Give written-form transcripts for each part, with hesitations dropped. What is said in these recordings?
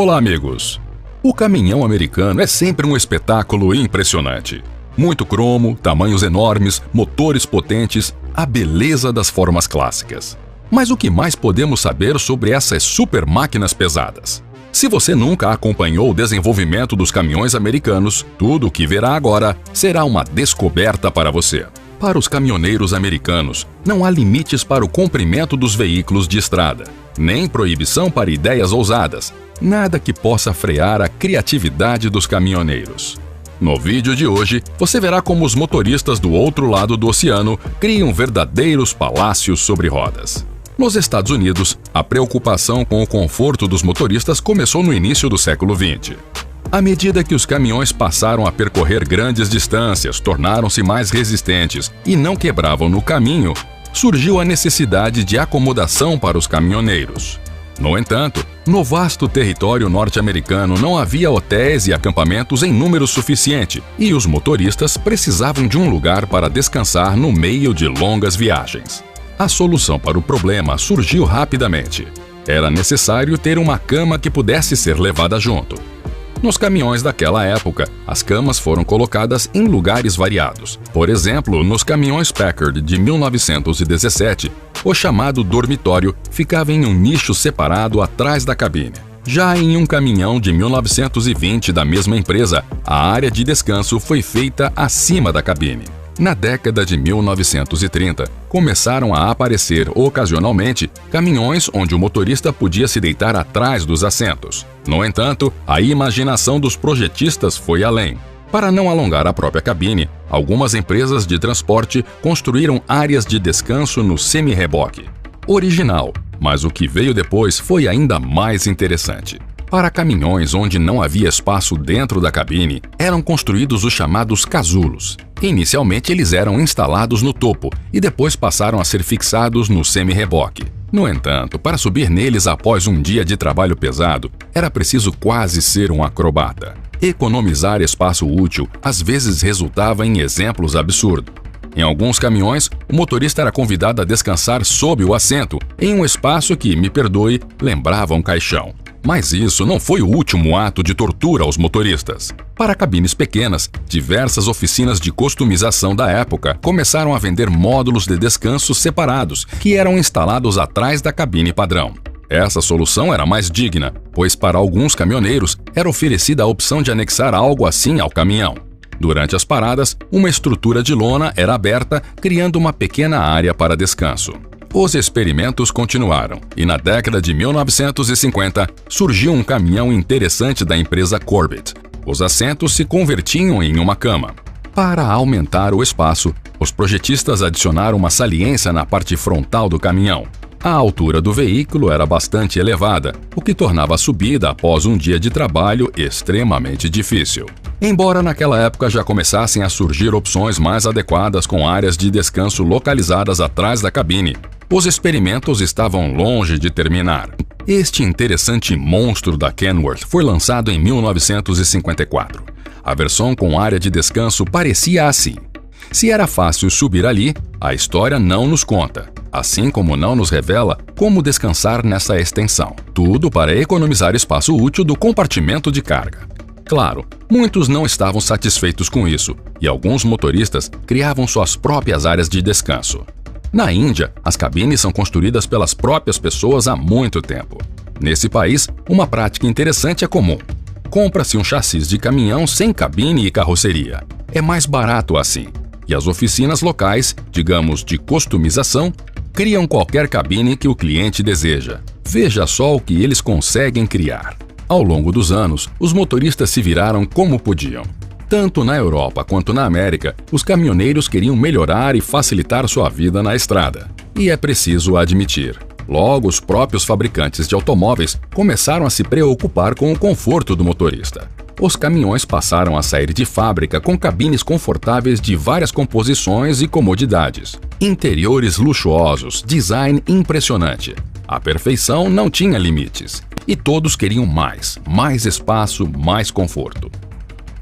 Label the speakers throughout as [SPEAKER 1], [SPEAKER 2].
[SPEAKER 1] Olá, amigos! O caminhão americano é sempre um espetáculo impressionante. Muito cromo, tamanhos enormes, motores potentes, a beleza das formas clássicas. Mas o que mais podemos saber sobre essas super máquinas pesadas? Se você nunca acompanhou o desenvolvimento dos caminhões americanos, tudo o que verá agora será uma descoberta para você. Para os caminhoneiros americanos, não há limites para o comprimento dos veículos de estrada, nem proibição para ideias ousadas, nada que possa frear a criatividade dos caminhoneiros. No vídeo de hoje, você verá como os motoristas do outro lado do oceano criam verdadeiros palácios sobre rodas. Nos Estados Unidos, a preocupação com o conforto dos motoristas começou no início do século XX. À medida que os caminhões passaram a percorrer grandes distâncias, tornaram-se mais resistentes e não quebravam no caminho, surgiu a necessidade de acomodação para os caminhoneiros. No entanto, no vasto território norte-americano não havia hotéis e acampamentos em número suficiente, e os motoristas precisavam de um lugar para descansar no meio de longas viagens. A solução para o problema surgiu rapidamente. Era necessário ter uma cama que pudesse ser levada junto. Nos caminhões daquela época, as camas foram colocadas em lugares variados. Por exemplo, nos caminhões Packard de 1917, o chamado dormitório ficava em um nicho separado atrás da cabine. Já em um caminhão de 1920 da mesma empresa, a área de descanso foi feita acima da cabine. Na década de 1930, começaram a aparecer ocasionalmente caminhões onde o motorista podia se deitar atrás dos assentos. No entanto, a imaginação dos projetistas foi além. Para não alongar a própria cabine, algumas empresas de transporte construíram áreas de descanso no semi-reboque. Original, mas o que veio depois foi ainda mais interessante. Para caminhões onde não havia espaço dentro da cabine, eram construídos os chamados casulos. Inicialmente eles eram instalados no topo e depois passaram a ser fixados no semi-reboque. No entanto, para subir neles após um dia de trabalho pesado, era preciso quase ser um acrobata. Economizar espaço útil às vezes resultava em exemplos absurdos. Em alguns caminhões, o motorista era convidado a descansar sob o assento, em um espaço que, me perdoe, lembrava um caixão. Mas isso não foi o último ato de tortura aos motoristas. Para cabines pequenas, diversas oficinas de customização da época começaram a vender módulos de descanso separados, que eram instalados atrás da cabine padrão. Essa solução era mais digna, pois para alguns caminhoneiros era oferecida a opção de anexar algo assim ao caminhão. Durante as paradas, uma estrutura de lona era aberta, criando uma pequena área para descanso. Os experimentos continuaram, e na década de 1950 surgiu um caminhão interessante da empresa Corbett. Os assentos se convertiam em uma cama. Para aumentar o espaço, os projetistas adicionaram uma saliência na parte frontal do caminhão. A altura do veículo era bastante elevada, o que tornava a subida após um dia de trabalho extremamente difícil. Embora naquela época já começassem a surgir opções mais adequadas com áreas de descanso localizadas atrás da cabine, os experimentos estavam longe de terminar. Este interessante monstro da Kenworth foi lançado em 1954. A versão com área de descanso parecia assim. Se era fácil subir ali, a história não nos conta, assim como não nos revela como descansar nessa extensão. Tudo para economizar espaço útil do compartimento de carga. Claro, muitos não estavam satisfeitos com isso, e alguns motoristas criavam suas próprias áreas de descanso. Na Índia, as cabines são construídas pelas próprias pessoas há muito tempo. Nesse país, uma prática interessante é comum. Compra-se um chassi de caminhão sem cabine e carroceria. É mais barato assim. E as oficinas locais, digamos de customização, criam qualquer cabine que o cliente deseja. Veja só o que eles conseguem criar. Ao longo dos anos, os motoristas se viraram como podiam. Tanto na Europa quanto na América, os caminhoneiros queriam melhorar e facilitar sua vida na estrada. E é preciso admitir, logo os próprios fabricantes de automóveis começaram a se preocupar com o conforto do motorista. Os caminhões passaram a sair de fábrica com cabines confortáveis de várias composições e comodidades. Interiores luxuosos, design impressionante. A perfeição não tinha limites. E todos queriam mais espaço, mais conforto.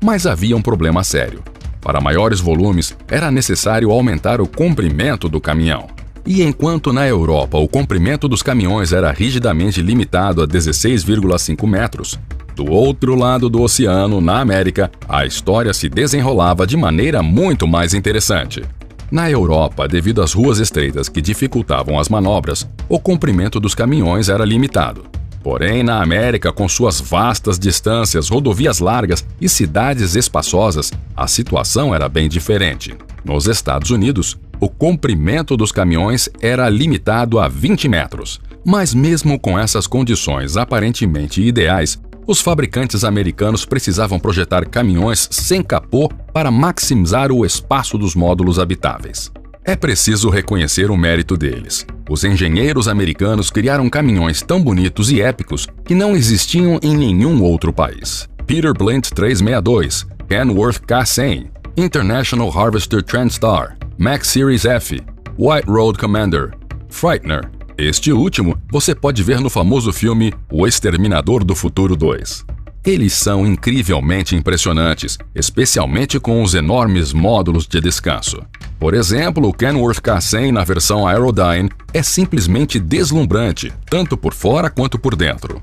[SPEAKER 1] Mas havia um problema sério. Para maiores volumes, era necessário aumentar o comprimento do caminhão. E enquanto na Europa o comprimento dos caminhões era rigidamente limitado a 16,5 metros, do outro lado do oceano, na América, a história se desenrolava de maneira muito mais interessante. Na Europa, devido às ruas estreitas que dificultavam as manobras, o comprimento dos caminhões era limitado. Porém, na América, com suas vastas distâncias, rodovias largas e cidades espaçosas, a situação era bem diferente. Nos Estados Unidos, o comprimento dos caminhões era limitado a 20 metros. Mas mesmo com essas condições aparentemente ideais, os fabricantes americanos precisavam projetar caminhões sem capô para maximizar o espaço dos módulos habitáveis. É preciso reconhecer o mérito deles. Os engenheiros americanos criaram caminhões tão bonitos e épicos que não existiam em nenhum outro país. Peterbilt 362, Kenworth K100, International Harvester Trendstar, Mack Series F, White Road Commander, Frightener. Este último você pode ver no famoso filme O Exterminador do Futuro 2. Eles são incrivelmente impressionantes, especialmente com os enormes módulos de descanso. Por exemplo, o Kenworth K100 na versão Aerodyne é simplesmente deslumbrante, tanto por fora quanto por dentro.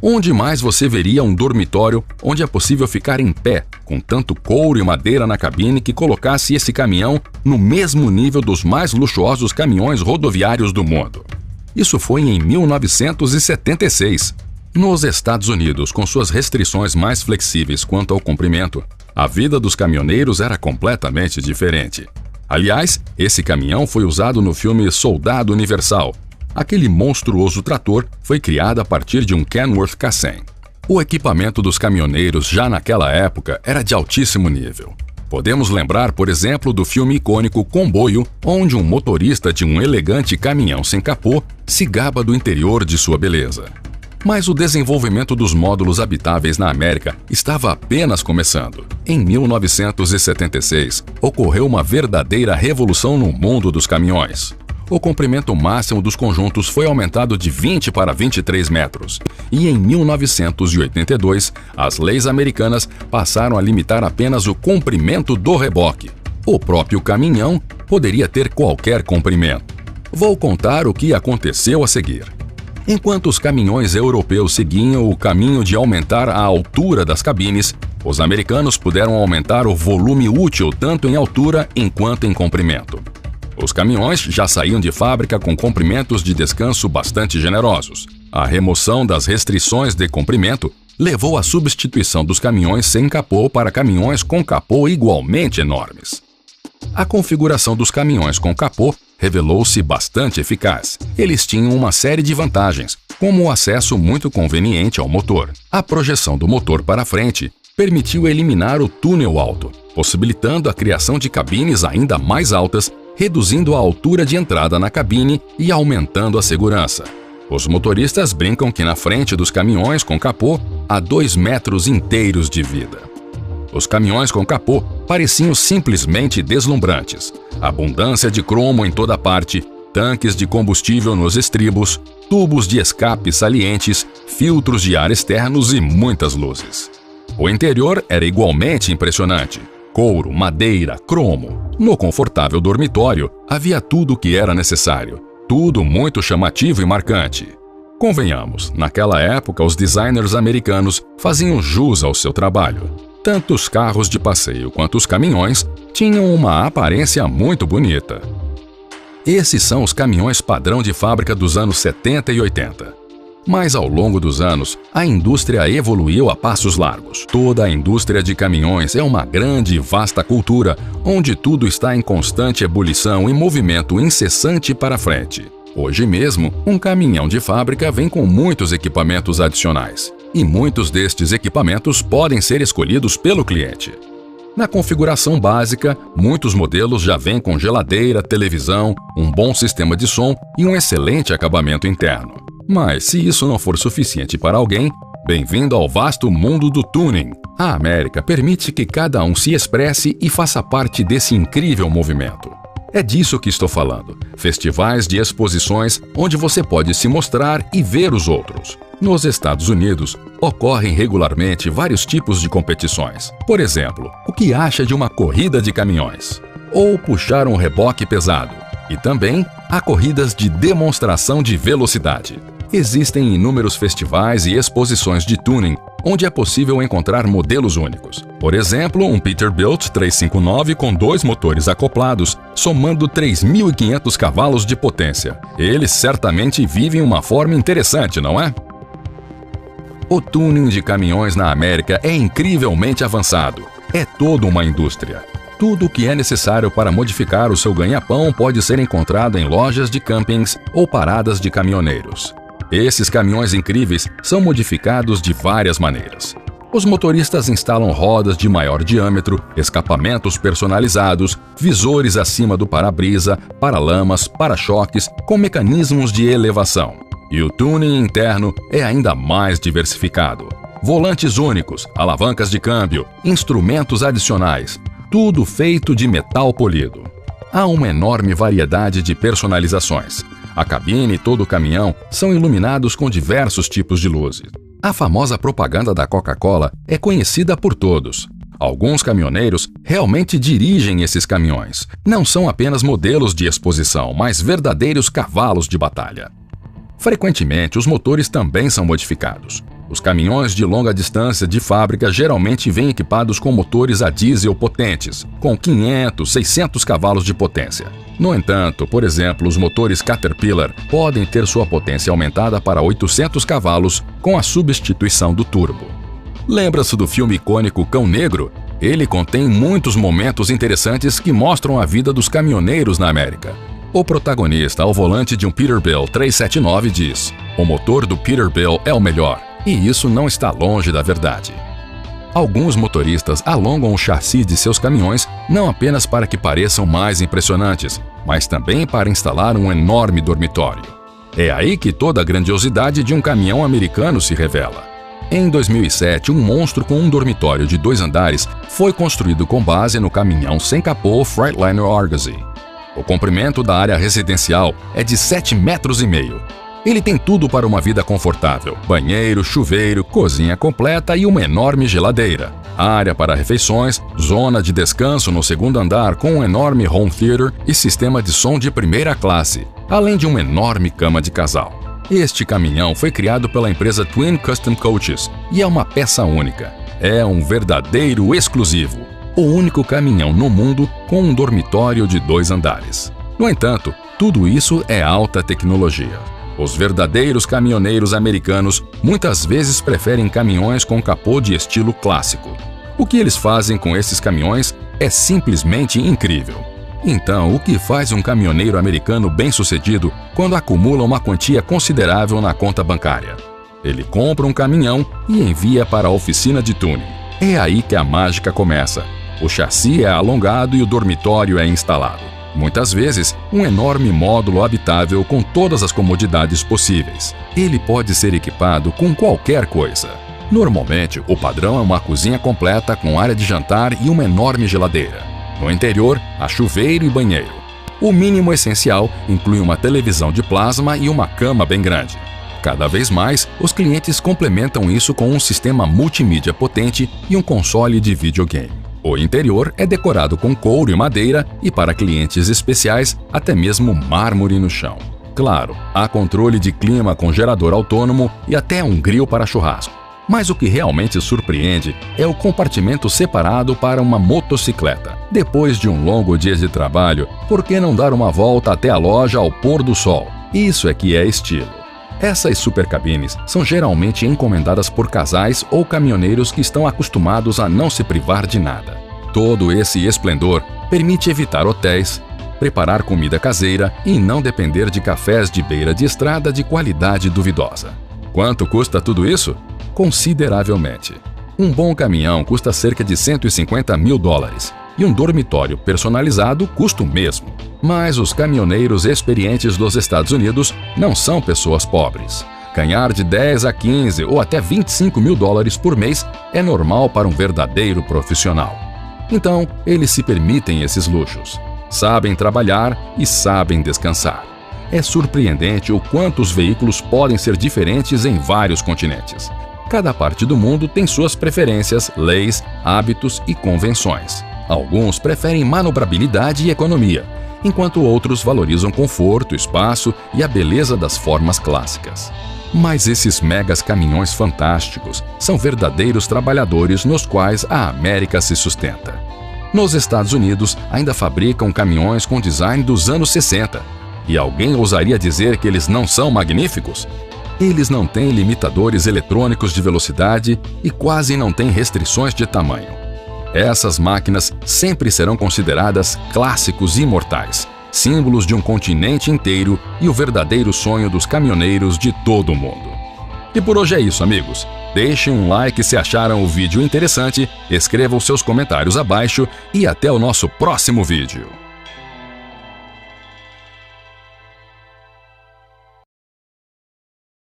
[SPEAKER 1] Onde mais você veria um dormitório onde é possível ficar em pé, com tanto couro e madeira na cabine que colocasse esse caminhão no mesmo nível dos mais luxuosos caminhões rodoviários do mundo? Isso foi em 1976. Nos Estados Unidos, com suas restrições mais flexíveis quanto ao comprimento, a vida dos caminhoneiros era completamente diferente. Aliás, esse caminhão foi usado no filme Soldado Universal. Aquele monstruoso trator foi criado a partir de um Kenworth K100. O equipamento dos caminhoneiros já naquela época era de altíssimo nível. Podemos lembrar, por exemplo, do filme icônico Comboio, onde um motorista de um elegante caminhão sem capô se gaba do interior de sua beleza. Mas o desenvolvimento dos módulos habitáveis na América estava apenas começando. Em 1976, ocorreu uma verdadeira revolução no mundo dos caminhões. O comprimento máximo dos conjuntos foi aumentado de 20 para 23 metros. E em 1982, as leis americanas passaram a limitar apenas o comprimento do reboque. O próprio caminhão poderia ter qualquer comprimento. Vou contar o que aconteceu a seguir. Enquanto os caminhões europeus seguiam o caminho de aumentar a altura das cabines, os americanos puderam aumentar o volume útil tanto em altura quanto em comprimento. Os caminhões já saíam de fábrica com comprimentos de descanso bastante generosos. A remoção das restrições de comprimento levou à substituição dos caminhões sem capô para caminhões com capô igualmente enormes. A configuração dos caminhões com capô revelou-se bastante eficaz. Eles tinham uma série de vantagens, como o acesso muito conveniente ao motor. A projeção do motor para frente permitiu eliminar o túnel alto, possibilitando a criação de cabines ainda mais altas, reduzindo a altura de entrada na cabine e aumentando a segurança. Os motoristas brincam que na frente dos caminhões com capô há 2 metros inteiros de vida. Os caminhões com capô pareciam simplesmente deslumbrantes. Abundância de cromo em toda parte, tanques de combustível nos estribos, tubos de escape salientes, filtros de ar externos e muitas luzes. O interior era igualmente impressionante. Couro, madeira, cromo. No confortável dormitório havia tudo o que era necessário. Tudo muito chamativo e marcante. Convenhamos, naquela época os designers americanos faziam jus ao seu trabalho. Tanto os carros de passeio quanto os caminhões tinham uma aparência muito bonita. Esses são os caminhões padrão de fábrica dos anos 70 e 80. Mas ao longo dos anos, a indústria evoluiu a passos largos. Toda a indústria de caminhões é uma grande e vasta cultura, onde tudo está em constante ebulição e movimento incessante para frente. Hoje mesmo, um caminhão de fábrica vem com muitos equipamentos adicionais. E muitos destes equipamentos podem ser escolhidos pelo cliente. Na configuração básica, muitos modelos já vêm com geladeira, televisão, um bom sistema de som e um excelente acabamento interno. Mas se isso não for suficiente para alguém, bem-vindo ao vasto mundo do tuning. A América permite que cada um se expresse e faça parte desse incrível movimento. É disso que estou falando. Festivais de exposições onde você pode se mostrar e ver os outros. Nos Estados Unidos, ocorrem regularmente vários tipos de competições. Por exemplo, o que acha de uma corrida de caminhões? Ou puxar um reboque pesado? E também Há corridas de demonstração de velocidade. Existem inúmeros festivais e exposições de tuning, onde é possível encontrar modelos únicos. Por exemplo, um Peterbilt 359 com 2 motores acoplados, somando 3.500 cavalos de potência. Eles certamente vivem uma forma interessante, não é? O tuning de caminhões na América é incrivelmente avançado. É toda uma indústria. Tudo o que é necessário para modificar o seu ganha-pão pode ser encontrado em lojas de campings ou paradas de caminhoneiros. Esses caminhões incríveis são modificados de várias maneiras. Os motoristas instalam rodas de maior diâmetro, escapamentos personalizados, visores acima do para-brisa, paralamas, para-choques, com mecanismos de elevação. E o tuning interno é ainda mais diversificado. Volantes únicos, alavancas de câmbio, instrumentos adicionais, tudo feito de metal polido. Há uma enorme variedade de personalizações. A cabine e todo o caminhão são iluminados com diversos tipos de luzes. A famosa propaganda da Coca-Cola é conhecida por todos. Alguns caminhoneiros realmente dirigem esses caminhões. Não são apenas modelos de exposição, mas verdadeiros cavalos de batalha. Frequentemente, os motores também são modificados. Os caminhões de longa distância de fábrica geralmente vêm equipados com motores a diesel potentes, com 500, 600 cavalos de potência. No entanto, por exemplo, os motores Caterpillar podem ter sua potência aumentada para 800 cavalos com a substituição do turbo. Lembra-se do filme icônico Cão Negro? Ele contém muitos momentos interessantes que mostram a vida dos caminhoneiros na América. O protagonista ao volante de um Peterbilt 379 diz: "O motor do Peterbilt é o melhor." E isso não está longe da verdade. Alguns motoristas alongam o chassi de seus caminhões não apenas para que pareçam mais impressionantes, mas também para instalar um enorme dormitório. É aí que toda a grandiosidade de um caminhão americano se revela. Em 2007, um monstro com um dormitório de 2 andares foi construído com base no caminhão sem capô Freightliner Argosy. O comprimento da área residencial é de 7,5 metros. Ele tem tudo para uma vida confortável: banheiro, chuveiro, cozinha completa e uma enorme geladeira. Área para refeições, zona de descanso no 2º andar com um enorme home theater e sistema de som de primeira classe, além de uma enorme cama de casal. Este caminhão foi criado pela empresa Twin Custom Coaches e é uma peça única. É um verdadeiro exclusivo. O único caminhão no mundo com um dormitório de 2 andares. No entanto, tudo isso é alta tecnologia. Os verdadeiros caminhoneiros americanos muitas vezes preferem caminhões com capô de estilo clássico. O que eles fazem com esses caminhões é simplesmente incrível. Então, o que faz um caminhoneiro americano bem-sucedido quando acumula uma quantia considerável na conta bancária? Ele compra um caminhão e envia para a oficina de tuning. É aí que a mágica começa. O chassi é alongado e o dormitório é instalado. Muitas vezes, um enorme módulo habitável com todas as comodidades possíveis. Ele pode ser equipado com qualquer coisa. Normalmente, o padrão é uma cozinha completa com área de jantar e uma enorme geladeira. No interior, há chuveiro e banheiro. O mínimo essencial inclui uma televisão de plasma e uma cama bem grande. Cada vez mais, os clientes complementam isso com um sistema multimídia potente e um console de videogame. O interior é decorado com couro e madeira e, para clientes especiais, até mesmo mármore no chão. Claro, há controle de clima com gerador autônomo e até um grill para churrasco. Mas o que realmente surpreende é o compartimento separado para uma motocicleta. Depois de um longo dia de trabalho, por que não dar uma volta até a loja ao pôr do sol? Isso é que é estilo. Essas supercabines são geralmente encomendadas por casais ou caminhoneiros que estão acostumados a não se privar de nada. Todo esse esplendor permite evitar hotéis, preparar comida caseira e não depender de cafés de beira de estrada de qualidade duvidosa. Quanto custa tudo isso? Consideravelmente. Um bom caminhão custa cerca de $150 mil e um dormitório personalizado custa o mesmo. Mas os caminhoneiros experientes dos Estados Unidos não são pessoas pobres. Ganhar de 10 a 15 ou até $25 mil por mês é normal para um verdadeiro profissional. Então, eles se permitem esses luxos. Sabem trabalhar e sabem descansar. É surpreendente o quanto os veículos podem ser diferentes em vários continentes. Cada parte do mundo tem suas preferências, leis, hábitos e convenções. Alguns preferem manobrabilidade e economia, enquanto outros valorizam conforto, espaço e a beleza das formas clássicas. Mas esses megas caminhões fantásticos são verdadeiros trabalhadores nos quais a América se sustenta. Nos Estados Unidos ainda fabricam caminhões com design dos anos 60. E alguém ousaria dizer que eles não são magníficos? Eles não têm limitadores eletrônicos de velocidade e quase não têm restrições de tamanho. Essas máquinas sempre serão consideradas clássicos imortais, símbolos de um continente inteiro e o verdadeiro sonho dos caminhoneiros de todo o mundo. E por hoje é isso, amigos. Deixem um like se acharam o vídeo interessante, escrevam seus comentários abaixo e até o nosso próximo vídeo.